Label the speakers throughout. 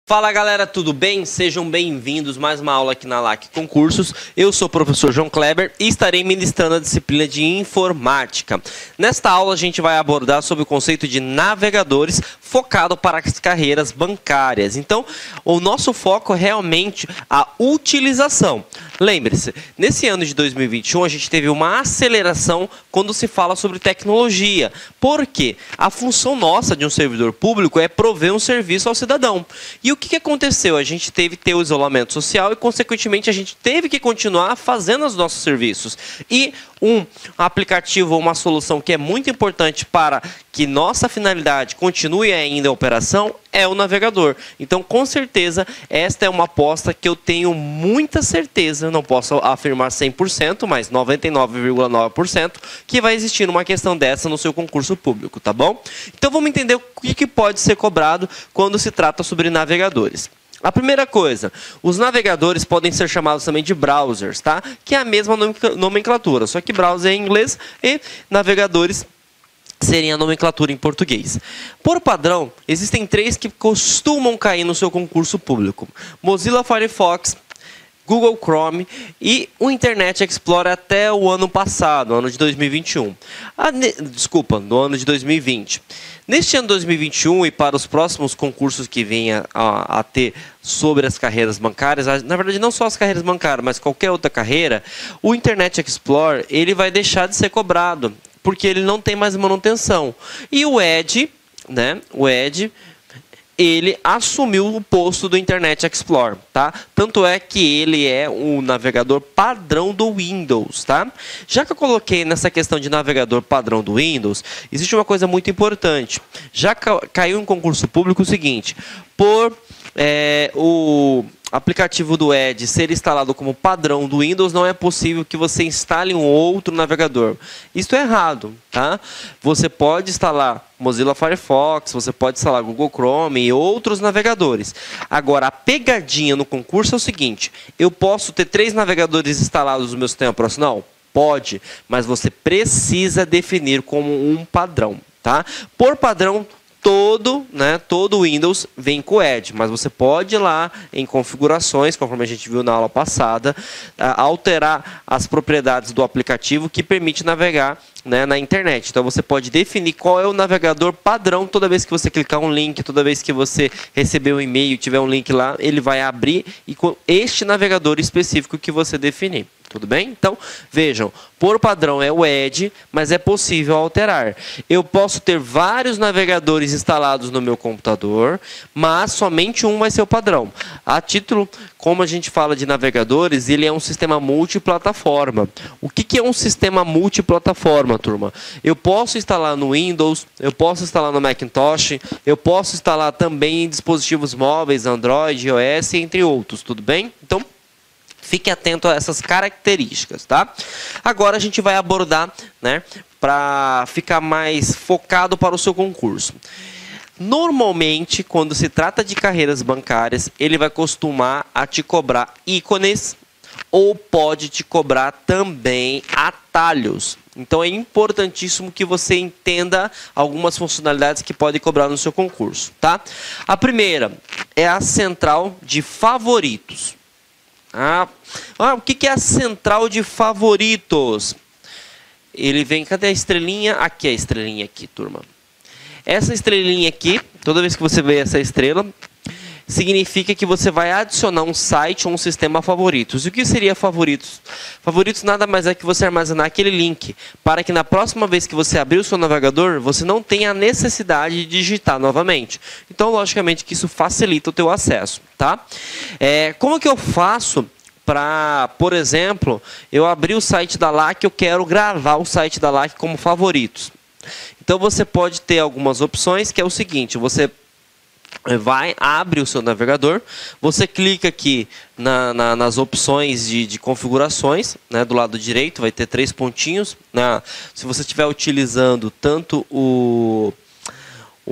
Speaker 1: Fala galera, tudo bem? Sejam bem-vindos a mais uma aula aqui na LAC Concursos. Eu sou o professor João Kleber e estarei ministrando a disciplina de Informática. Nesta aula a gente vai abordar sobre o conceito de navegadores focado para as carreiras bancárias. Então, o nosso foco é realmente a utilização. Lembre-se, nesse ano de 2021 a gente teve uma aceleração quando se fala sobre tecnologia. Porque a função nossa de um servidor público é prover um serviço ao cidadão. E o que aconteceu? A gente teve que ter o isolamento social e, consequentemente, a gente teve que continuar fazendo os nossos serviços. E um aplicativo ou uma solução que é muito importante para que nossa finalidade continue ainda em operação é o navegador. Então, com certeza, esta é uma aposta que eu tenho muita certeza, não posso afirmar 100%, mas 99,9%, que vai existir uma questão dessa no seu concurso público, tá bom? Então, vamos entender o que pode ser cobrado quando se trata sobre navegadores. A primeira coisa, os navegadores podem ser chamados também de browsers, tá? Que é a mesma nomenclatura, só que browser é em inglês e navegadores seria a nomenclatura em português. Por padrão, existem três que costumam cair no seu concurso público: Mozilla Firefox, Google Chrome e o Internet Explorer até o ano passado, ano de 2021. No ano de 2020. Neste ano de 2021 e para os próximos concursos que venha a ter sobre as carreiras bancárias, na verdade não só as carreiras bancárias, mas qualquer outra carreira, o Internet Explorer ele vai deixar de ser cobrado, porque ele não tem mais manutenção. E o Edge, ele assumiu o posto do Internet Explorer, tá? Tanto é que ele é o navegador padrão do Windows, tá? Já que eu coloquei nessa questão de navegador padrão do Windows, existe uma coisa muito importante. Já caiu em concurso público o seguinte: por o aplicativo do Edge ser instalado como padrão do Windows, não é possível que você instale um outro navegador. Isso é errado, tá? Você pode instalar Mozilla Firefox, você pode instalar Google Chrome e outros navegadores. Agora, a pegadinha no concurso é o seguinte: eu posso ter 3 navegadores instalados no meu sistema operacional? Pode, mas você precisa definir como um padrão, tá? Por padrão, todo Windows vem com o Edge, mas você pode ir lá em configurações, conforme a gente viu na aula passada, alterar as propriedades do aplicativo que permite navegar, né, na internet. Então você pode definir qual é o navegador padrão. Toda vez que você clicar um link, toda vez que você receber um e-mail e tiver um link lá, ele vai abrir e com este navegador específico que você definir. Tudo bem? Então, vejam, por padrão é o Edge, mas é possível alterar. Eu posso ter vários navegadores instalados no meu computador, mas somente um vai ser o padrão. A título, como a gente fala de navegadores, ele é um sistema multiplataforma. O que é um sistema multiplataforma, turma? Eu posso instalar no Windows, eu posso instalar no Macintosh, eu posso instalar também em dispositivos móveis, Android, iOS, entre outros. Tudo bem? Então, fique atento a essas características, tá? Agora a gente vai abordar, né, para ficar mais focado para o seu concurso. Normalmente, quando se trata de carreiras bancárias, ele vai costumar a te cobrar ícones ou pode te cobrar também atalhos. Então é importantíssimo que você entenda algumas funcionalidades que pode cobrar no seu concurso, tá? A primeira é a central de favoritos. O que é a central de favoritos? Ele vem, cadê a estrelinha? Aqui é a estrelinha aqui, turma. Essa estrelinha aqui, toda vez que você vê essa estrela, significa que você vai adicionar um site ou um sistema a favoritos. E o que seria favoritos? Favoritos nada mais é que você armazenar aquele link, para que na próxima vez que você abrir o seu navegador, você não tenha a necessidade de digitar novamente. Então, logicamente, que isso facilita o teu acesso, tá? Como que eu faço para, por exemplo, eu abrir o site da LAC, eu quero gravar o site da LAC como favoritos? Então, você pode ter algumas opções, que é o seguinte: você abre o seu navegador, você clica aqui nas opções de configurações, né, do lado direito, vai ter 3 pontinhos. Se você estiver utilizando tanto o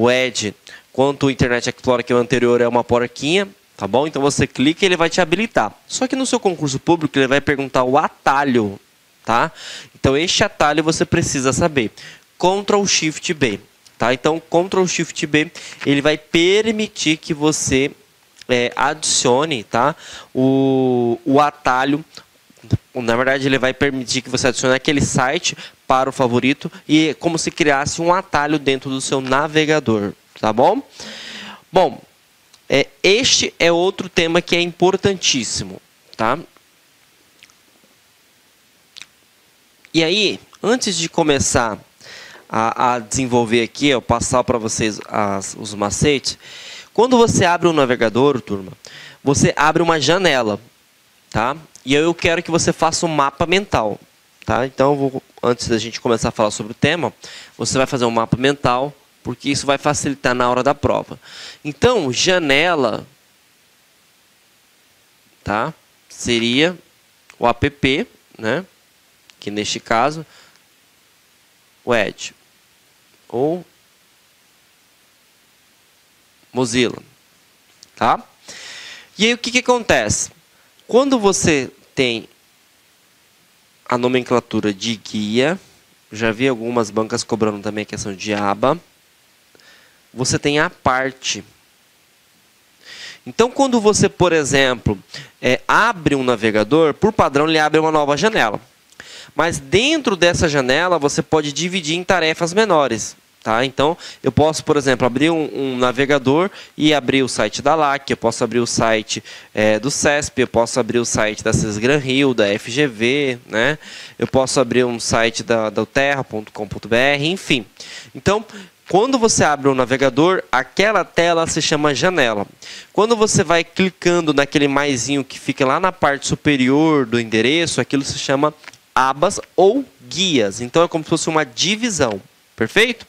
Speaker 1: Edge quanto o Internet Explorer, que é o anterior, é uma porquinha, tá bom? Então você clica e ele vai te habilitar. Só que no seu concurso público ele vai perguntar o atalho, tá? Então este atalho você precisa saber. Ctrl Shift B. Tá? Então, Ctrl Shift B, ele vai permitir que você adicione, tá, o atalho. Na verdade, ele vai permitir que você adicione aquele site para o favorito e como se criasse um atalho dentro do seu navegador, tá bom? Bom, este é outro tema que é importantíssimo, tá? E aí, antes de começar a desenvolver aqui, eu passar para vocês os macetes, quando você abre um navegador, turma, você abre uma janela, tá? E eu quero que você faça um mapa mental, tá? Então, antes da gente começar a falar sobre o tema, você vai fazer um mapa mental, porque isso vai facilitar na hora da prova. Então, janela, tá? Seria o app, né? Que neste caso, o Edge ou Mozilla, tá? E aí o que acontece? Quando você tem a nomenclatura de guia, já vi algumas bancas cobrando também a questão de aba, você tem a parte. Então, quando você, por exemplo, abre um navegador, por padrão ele abre uma nova janela. Mas dentro dessa janela, você pode dividir em tarefas menores. Tá? Então, eu posso, por exemplo, abrir um navegador e abrir o site da LAC, eu posso abrir o site do CESP, eu posso abrir o site da Sesgran Rio, da FGV, né? Eu posso abrir um site da terra.com.br, enfim. Então, quando você abre um navegador, aquela tela se chama janela. Quando você vai clicando naquele maisinho que fica lá na parte superior do endereço, aquilo se chama abas ou guias. Então, é como se fosse uma divisão. Perfeito?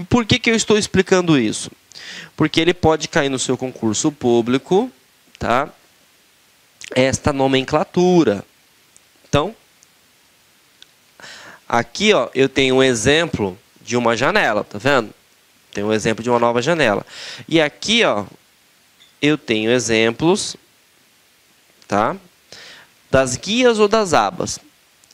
Speaker 1: Por que eu estou explicando isso? Porque ele pode cair no seu concurso público, tá? Esta nomenclatura. Então, aqui ó, eu tenho um exemplo de uma janela, tá vendo? Tem um exemplo de uma nova janela. E aqui ó, eu tenho exemplos, tá? Das guias ou das abas,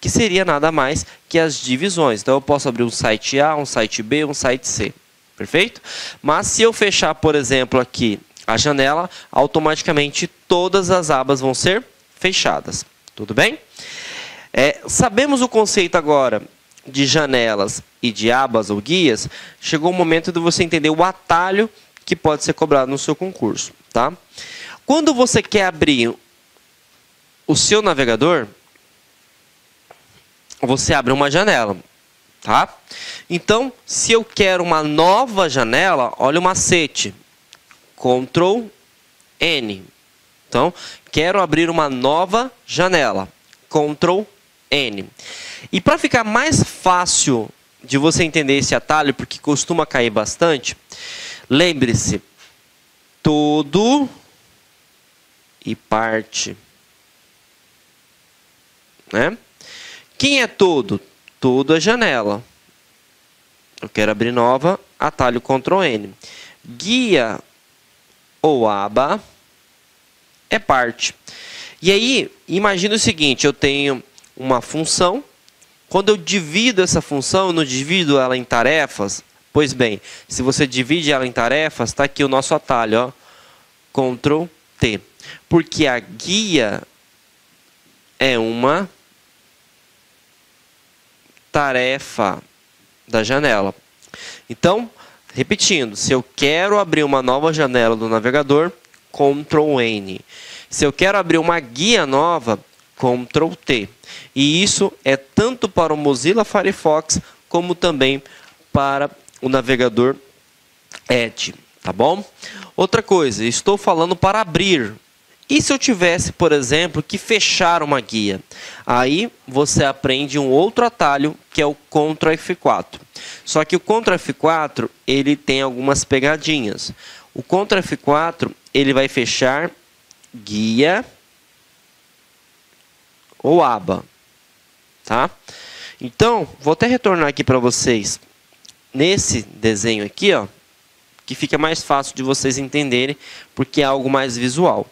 Speaker 1: que seria nada mais que as divisões. Então, eu posso abrir um site A, um site B, um site C. Perfeito? Mas se eu fechar, por exemplo, aqui a janela, automaticamente todas as abas vão ser fechadas. Tudo bem? Sabemos o conceito agora de janelas e de abas ou guias. Chegou o momento de você entender o atalho que pode ser cobrado no seu concurso. Tá? Quando você quer abrir o seu navegador, você abre uma janela, tá? Então, se eu quero uma nova janela, olha o macete, Ctrl N. Então, quero abrir uma nova janela, Ctrl N. E para ficar mais fácil de você entender esse atalho, porque costuma cair bastante, lembre-se, todo e parte, né? Quem é todo? Todo é janela. Eu quero abrir nova, atalho Ctrl N. Guia ou aba é parte. E aí, imagina o seguinte, eu tenho uma função. Quando eu divido essa função, eu não divido ela em tarefas. Pois bem, se você divide ela em tarefas, está aqui o nosso atalho, ó, Ctrl T. Porque a guia é uma tarefa da janela. Então, repetindo, se eu quero abrir uma nova janela do navegador, Ctrl N. Se eu quero abrir uma guia nova, Ctrl T. E isso é tanto para o Mozilla Firefox, como também para o navegador Edge. Tá bom? Outra coisa, estou falando para abrir. E se eu tivesse, por exemplo, que fechar uma guia? Aí você aprende um outro atalho, que é o Ctrl F4. Só que o Ctrl F4, ele tem algumas pegadinhas. O Ctrl F4, ele vai fechar guia ou aba. Tá? Então, vou até retornar aqui para vocês nesse desenho aqui, ó, que fica mais fácil de vocês entenderem, porque é algo mais visual.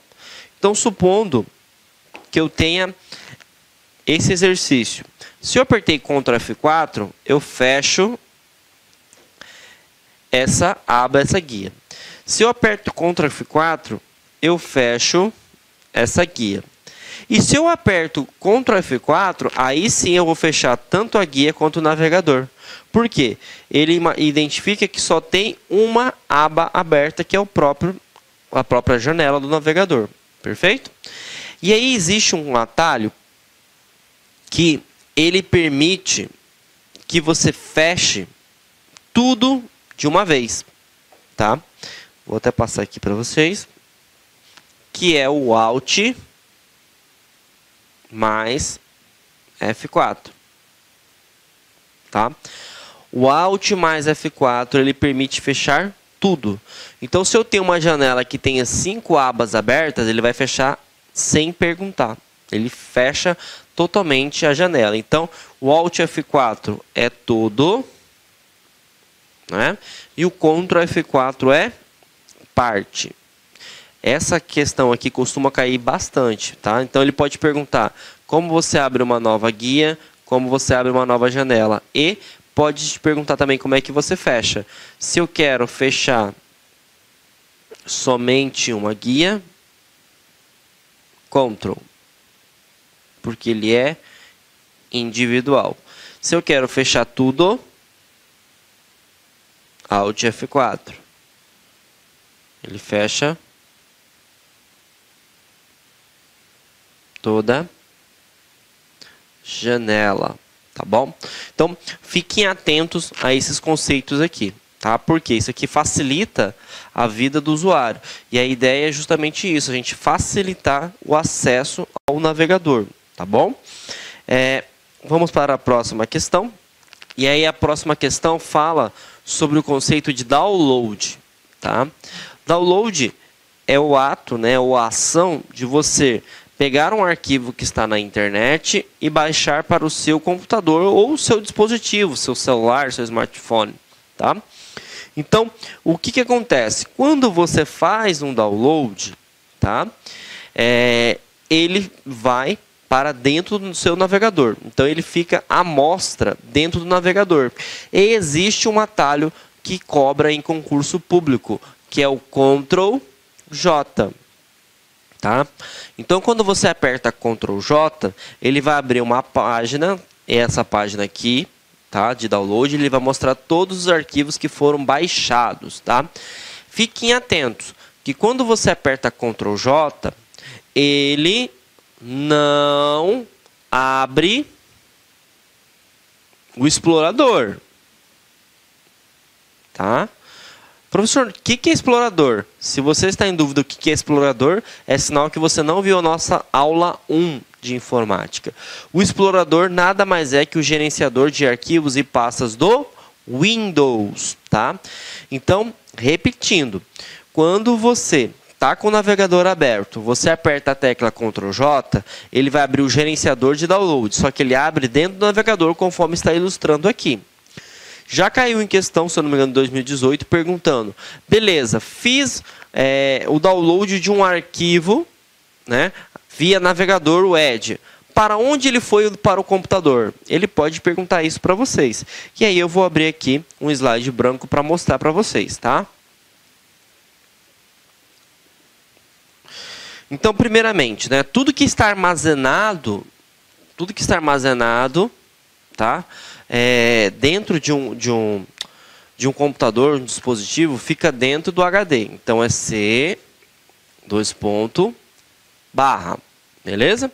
Speaker 1: Então, supondo que eu tenha esse exercício. Se eu apertei Ctrl F4, eu fecho essa aba, essa guia. Se eu aperto Ctrl F4, eu fecho essa guia. E se eu aperto Ctrl F4, aí sim eu vou fechar tanto a guia quanto o navegador. Por quê? Ele identifica que só tem uma aba aberta, que é a própria janela do navegador. Perfeito? E aí existe um atalho que ele permite que você feche tudo de uma vez. Tá? Vou até passar aqui para vocês. Que é o Alt mais F4. Tá? O Alt mais F4 ele permite fechar tudo. Então, se eu tenho uma janela que tenha 5 abas abertas, ele vai fechar sem perguntar. Ele fecha totalmente a janela. Então, o Alt F4 é todo, né? E o Ctrl F4 é parte. Essa questão aqui costuma cair bastante, tá? Então ele pode perguntar como você abre uma nova guia, como você abre uma nova janela. E pode te perguntar também como é que você fecha. Se eu quero fechar somente uma guia, Ctrl, porque ele é individual. Se eu quero fechar tudo, Alt F4. Ele fecha toda janela, tá bom? Então, fiquem atentos a esses conceitos aqui, tá? Porque isso aqui facilita a vida do usuário. E a ideia é justamente isso, a gente facilitar o acesso ao navegador, tá bom? Vamos para a próxima questão. E aí a próxima questão fala sobre o conceito de download, tá? Download é o ato, né, ou a ação de você pegar um arquivo que está na internet e baixar para o seu computador ou o seu dispositivo, seu celular, seu smartphone, tá? Então, o que acontece? Quando você faz um download, tá? Ele vai para dentro do seu navegador. Então, ele fica à mostra dentro do navegador. E existe um atalho que cobra em concurso público, que é o Ctrl J. Tá? Então, quando você aperta Ctrl J, ele vai abrir uma página, essa página aqui, tá? De download, ele vai mostrar todos os arquivos que foram baixados. Tá? Fiquem atentos, que quando você aperta Ctrl J, ele não abre o explorador. Tá? Professor, o que é explorador? Se você está em dúvida do que é explorador, é sinal que você não viu a nossa aula 1 de informática. O explorador nada mais é que o gerenciador de arquivos e pastas do Windows. Tá? Então, repetindo, quando você está com o navegador aberto, você aperta a tecla Ctrl J, ele vai abrir o gerenciador de download, só que ele abre dentro do navegador conforme está ilustrando aqui. Já caiu em questão, se eu não me engano, em 2018, perguntando, beleza, fiz o download de um arquivo, né, via navegador web. Para onde ele foi para o computador? Ele pode perguntar isso para vocês. E aí eu vou abrir aqui um slide branco para mostrar para vocês, tá? Então, primeiramente, né, tudo que está armazenado, tá? Dentro de um computador, um dispositivo, fica dentro do HD. Então, é C, /, beleza?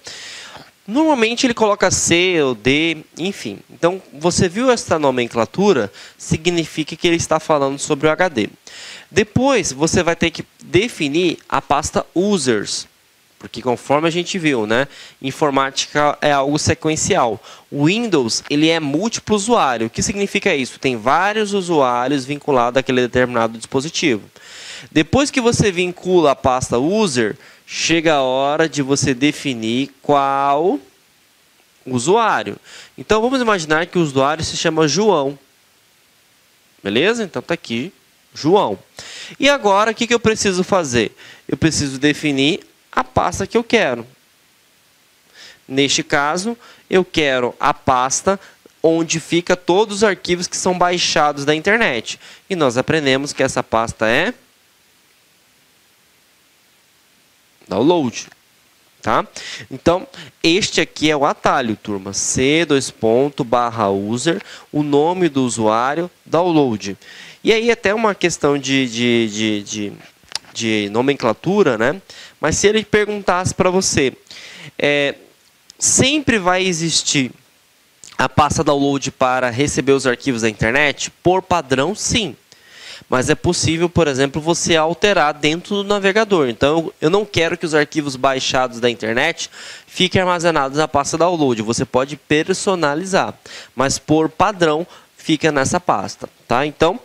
Speaker 1: Normalmente, ele coloca C ou D, enfim. Então, você viu essa nomenclatura, significa que ele está falando sobre o HD. Depois, você vai ter que definir a pasta users. Porque conforme a gente viu, né, informática é algo sequencial. O Windows, ele é múltiplo usuário. O que significa isso? Tem vários usuários vinculados àquele determinado dispositivo. Depois que você vincula a pasta user, chega a hora de você definir qual usuário. Então, vamos imaginar que o usuário se chama João. Beleza? Então, está aqui, João. E agora, o que eu preciso fazer? Eu preciso definir a pasta que eu quero. Neste caso, eu quero a pasta onde fica todos os arquivos que são baixados da internet. E nós aprendemos que essa pasta é download. Tá? Então, este aqui é o atalho, turma. C:/user, o nome do usuário, download. E aí até uma questão de nomenclatura, né? Mas se ele perguntasse para você, sempre vai existir a pasta download para receber os arquivos da internet? Por padrão, sim. Mas é possível, por exemplo, você alterar dentro do navegador. Então, eu não quero que os arquivos baixados da internet fiquem armazenados na pasta download. Você pode personalizar, mas por padrão fica nessa pasta. Tá? Então,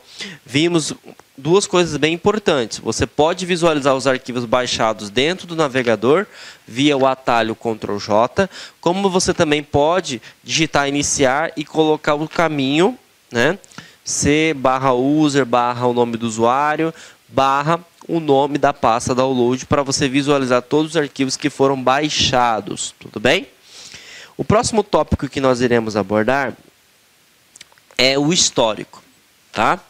Speaker 1: vimos duas coisas bem importantes. Você pode visualizar os arquivos baixados dentro do navegador via o atalho Ctrl+J, como você também pode digitar iniciar e colocar o caminho, né? C/user, o nome do usuário, o nome da pasta download, para você visualizar todos os arquivos que foram baixados. Tudo bem? O próximo tópico que nós iremos abordar é o histórico. Tá?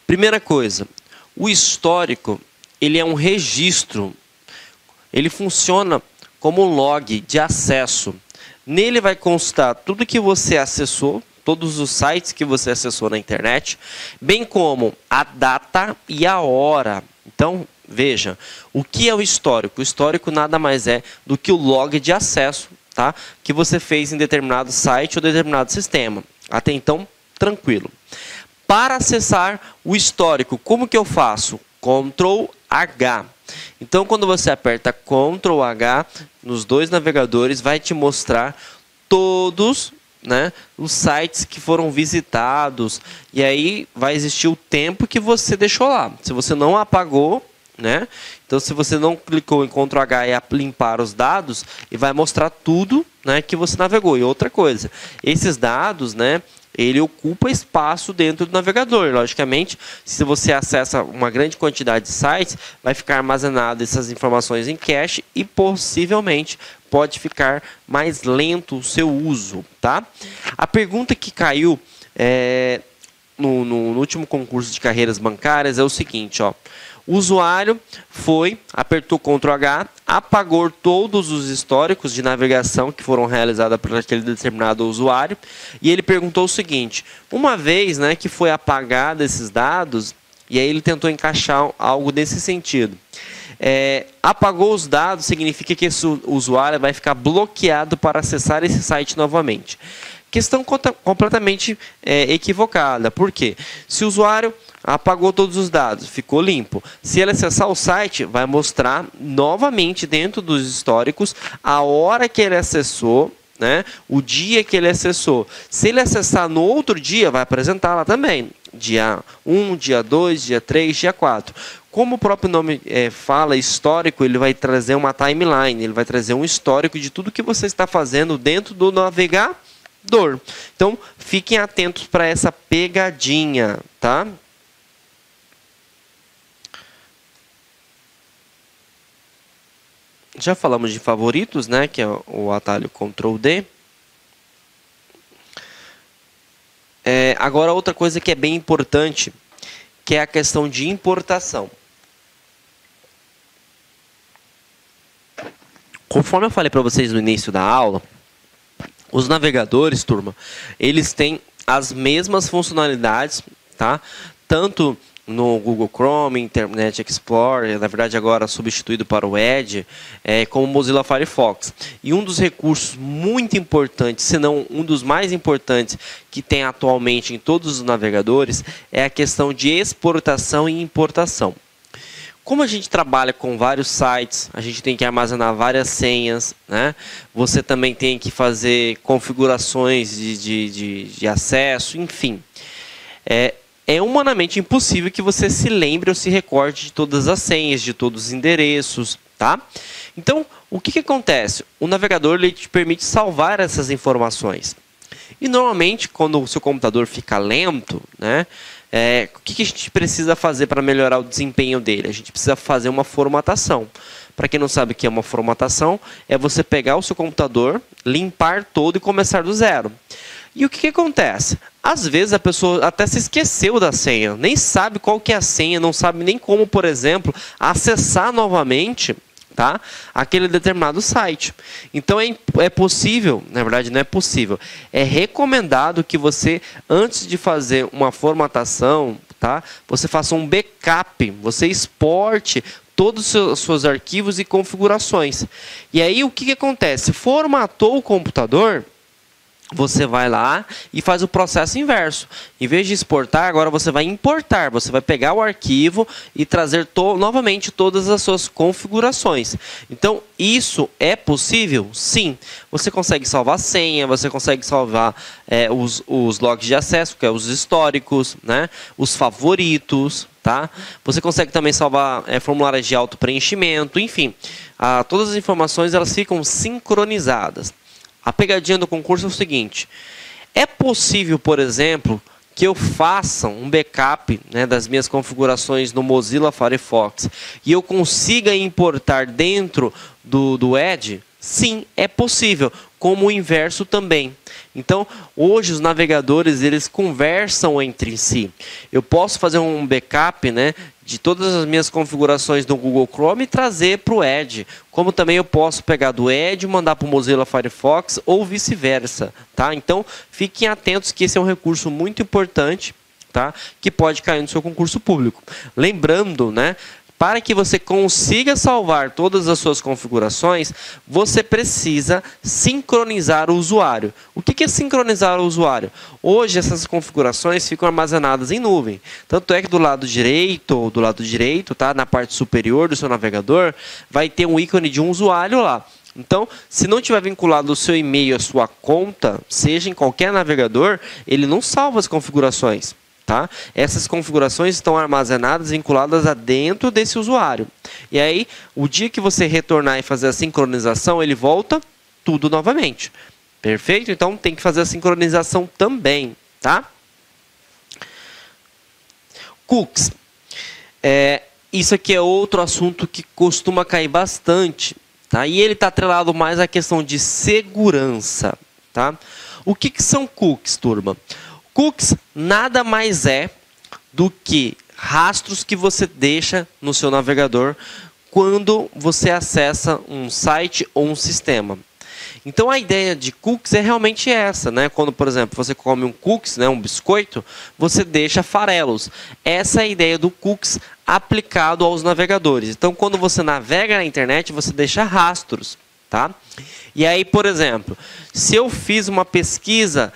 Speaker 1: Primeira coisa, o histórico ele é um registro. Ele funciona como um log de acesso. Nele vai constar tudo que você acessou, todos os sites que você acessou na internet, bem como a data e a hora. Então, veja, o que é o histórico? O histórico nada mais é do que o log de acesso, tá? Que você fez em determinado site ou determinado sistema. Até então, tranquilo. Para acessar o histórico, como que eu faço? Ctrl+H. Então, quando você aperta Ctrl+H, nos dois navegadores, vai te mostrar todos, né, os sites que foram visitados, e aí vai existir o tempo que você deixou lá. Se você não apagou, né, então se você não clicou em Ctrl+H e limpar os dados, e vai mostrar tudo, né, que você navegou. E outra coisa, esses dados, né, ele ocupa espaço dentro do navegador. Logicamente, se você acessa uma grande quantidade de sites, vai ficar armazenado essas informações em cache e possivelmente pode ficar mais lento o seu uso. Tá? A pergunta que caiu no último concurso de carreiras bancárias é o seguinte, ó. O usuário apertou Ctrl+H, apagou todos os históricos de navegação que foram realizados por aquele determinado usuário, e ele perguntou o seguinte: uma vez, né, que foi apagado esses dados, e aí ele tentou encaixar algo nesse sentido. Apagou os dados significa que esse usuário vai ficar bloqueado para acessar esse site novamente. Questão completamente equivocada. Por quê? Se o usuário apagou todos os dados, ficou limpo. Se ele acessar o site, vai mostrar novamente dentro dos históricos a hora que ele acessou, né, o dia que ele acessou. Se ele acessar no outro dia, vai apresentar lá também. Dia 1, dia 2, dia 3, dia 4. Como o próprio nome fala, histórico, ele vai trazer uma timeline, ele vai trazer um histórico de tudo que você está fazendo dentro do navegador. Então, fiquem atentos para essa pegadinha, tá? Já falamos de favoritos, né, que é o atalho Ctrl+D. Agora, outra coisa que é bem importante, que é a questão de importação. Conforme eu falei para vocês no início da aula, os navegadores, turma, eles têm as mesmas funcionalidades, tá? Tanto no Google Chrome, Internet Explorer, na verdade agora substituído para o Edge, como o Mozilla Firefox. E um dos recursos muito importantes, se não um dos mais importantes que tem atualmente em todos os navegadores, é a questão de exportação e importação. Como a gente trabalha com vários sites, a gente tem que armazenar várias senhas, né? Você também tem que fazer configurações de acesso, enfim. É humanamente impossível que você se lembre ou se recorde de todas as senhas, de todos os endereços, tá? Então, o que acontece? O navegador ele te permite salvar essas informações. E normalmente, quando o seu computador fica lento, né, o que a gente precisa fazer para melhorar o desempenho dele? A gente precisa fazer uma formatação. Para quem não sabe o que é uma formatação, é você pegar o seu computador, limpar todo e começar do zero. E o que acontece? Às vezes a pessoa até se esqueceu da senha, nem sabe qual que é a senha, não sabe nem como, por exemplo, acessar novamente tá? Aquele determinado site. Então é possível, na verdade não é possível, é recomendado que você, antes de fazer uma formatação, tá? Você faça um backup, você exporte todos os seus arquivos e configurações. E aí o que acontece? Formatou o computador, você vai lá e faz o processo inverso. Em vez de exportar, agora você vai importar. Você vai pegar o arquivo e trazer novamente todas as suas configurações. Então, isso é possível? Sim. Você consegue salvar senha, você consegue salvar os logs de acesso, que é os históricos, né? Os favoritos. Tá? Você consegue também salvar formulários de auto-preenchimento, enfim. Todas as informações elas ficam sincronizadas. A pegadinha do concurso é o seguinte: é possível, por exemplo, que eu faça um backup, né, das minhas configurações no Mozilla Firefox e eu consiga importar dentro do Edge? Sim, é possível, como o inverso também. Então, hoje os navegadores eles conversam entre si. Eu posso fazer um backup, né, de todas as minhas configurações do Google Chrome e trazer para o Edge. Como também eu posso pegar do Edge e mandar para o Mozilla Firefox ou vice-versa. Tá? Então, fiquem atentos que esse é um recurso muito importante, tá, que pode cair no seu concurso público. Lembrando, né, para que você consiga salvar todas as suas configurações, você precisa sincronizar o usuário. O que é sincronizar o usuário? Hoje, essas configurações ficam armazenadas em nuvem. Tanto é que do lado direito, tá, na parte superior do seu navegador, vai ter um ícone de um usuário lá. Então, se não tiver vinculado o seu e-mail à sua conta, seja em qualquer navegador, ele não salva as configurações. Tá? Essas configurações estão armazenadas, vinculadas a dentro desse usuário. E aí, o dia que você retornar e fazer a sincronização, ele volta tudo novamente. Perfeito? Então, tem que fazer a sincronização também. Tá? Cookies. Isso aqui é outro assunto que costuma cair bastante. Tá? E ele está atrelado mais à questão de segurança. Tá? O que são cookies, turma? Cookies nada mais é do que rastros que você deixa no seu navegador quando você acessa um site ou um sistema. Então a ideia de cookies é realmente essa, né? Quando, por exemplo, você come um cookies, né, um biscoito, você deixa farelos. Essa é a ideia do cookies aplicado aos navegadores. Então, quando você navega na internet, você deixa rastros, tá? E aí, por exemplo, se eu fiz uma pesquisa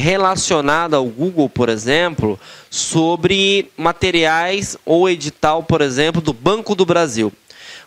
Speaker 1: relacionada ao Google, por exemplo, sobre materiais ou edital, por exemplo, do Banco do Brasil,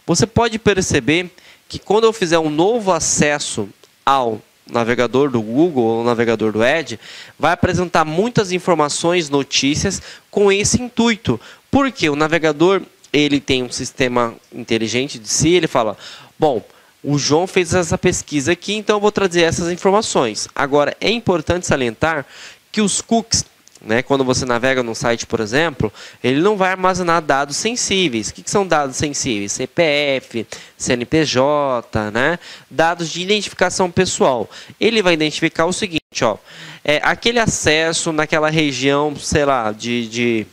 Speaker 1: você pode perceber que quando eu fizer um novo acesso ao navegador do Google ou navegador do Edge, vai apresentar muitas informações, notícias com esse intuito. Porque o navegador ele tem um sistema inteligente de si, ele fala, bom, o João fez essa pesquisa aqui, então eu vou trazer essas informações. Agora, é importante salientar que os cookies, né, quando você navega num site, por exemplo, ele não vai armazenar dados sensíveis. O que são dados sensíveis? CPF, CNPJ, né, dados de identificação pessoal. Ele vai identificar o seguinte, ó, aquele acesso naquela região, sei lá, de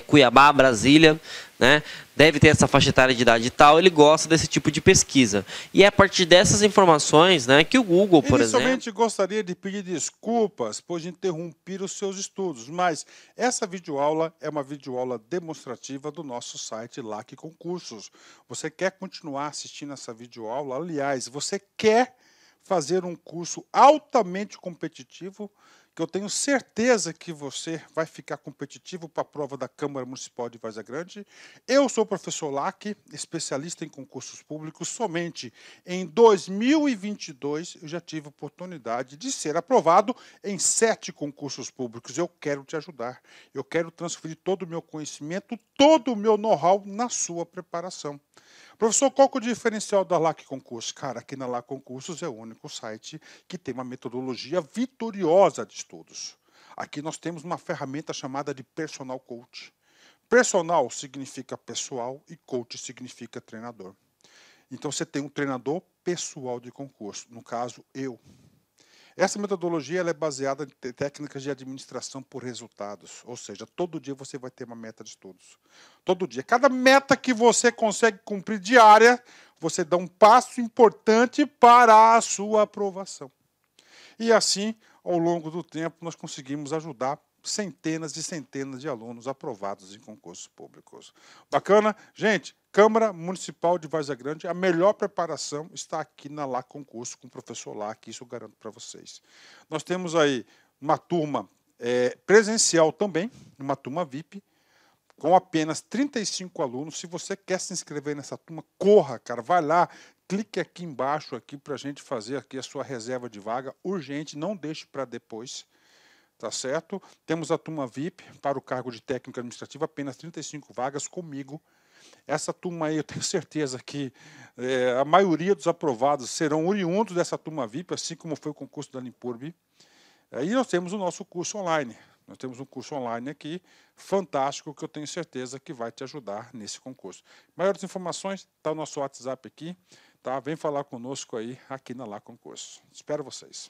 Speaker 1: Cuiabá, Brasília, né, deve ter essa faixa etária de idade e tal, ele gosta desse tipo de pesquisa. E é a partir dessas informações, né, que o Google, por exemplo...
Speaker 2: Inicialmente gostaria de pedir desculpas por interromper os seus estudos, mas essa videoaula é uma videoaula demonstrativa do nosso site LAC Concursos. Você quer continuar assistindo essa videoaula? Aliás, você quer fazer um curso altamente competitivo, que eu tenho certeza que você vai ficar competitivo para a prova da Câmara Municipal de Várzea Grande. Eu sou o professor Lac, especialista em concursos públicos. Somente em 2022 eu já tive a oportunidade de ser aprovado em 7 concursos públicos. Eu quero te ajudar. Eu quero transferir todo o meu conhecimento, todo o meu know-how na sua preparação. Professor, qual que é o diferencial da LAC Concursos? Cara, aqui na LAC Concursos é o único site que tem uma metodologia vitoriosa de estudos. Aqui nós temos uma ferramenta chamada de Personal Coach. Personal significa pessoal e coach significa treinador. Então você tem um treinador pessoal de concurso, no caso eu. Essa metodologia ela é baseada em técnicas de administração por resultados, ou seja, todo dia você vai ter uma meta de estudos. Todo dia. Cada meta que você consegue cumprir diária, você dá um passo importante para a sua aprovação. E assim, ao longo do tempo, nós conseguimos ajudar centenas e centenas de alunos aprovados em concursos públicos. Bacana? Gente, Câmara Municipal de Várzea Grande, a melhor preparação está aqui na LAC Concurso, com o professor LAC, isso eu garanto para vocês. Nós temos aí uma turma presencial também, uma turma VIP, com apenas 35 alunos. Se você quer se inscrever nessa turma, corra, cara, vai lá, clique aqui embaixo aqui para a gente fazer aqui a sua reserva de vaga urgente, não deixe para depois. Tá certo? Temos a turma VIP para o cargo de técnico administrativo, apenas 35 vagas comigo. Essa turma aí, eu tenho certeza que a maioria dos aprovados serão oriundos dessa turma VIP, assim como foi o concurso da Limpurb. E nós temos o nosso curso online. Nós temos um curso online aqui, fantástico, que eu tenho certeza que vai te ajudar nesse concurso. Maiores informações, está o nosso WhatsApp aqui. Tá? Vem falar conosco aí, aqui na LAC Concurso. Espero vocês.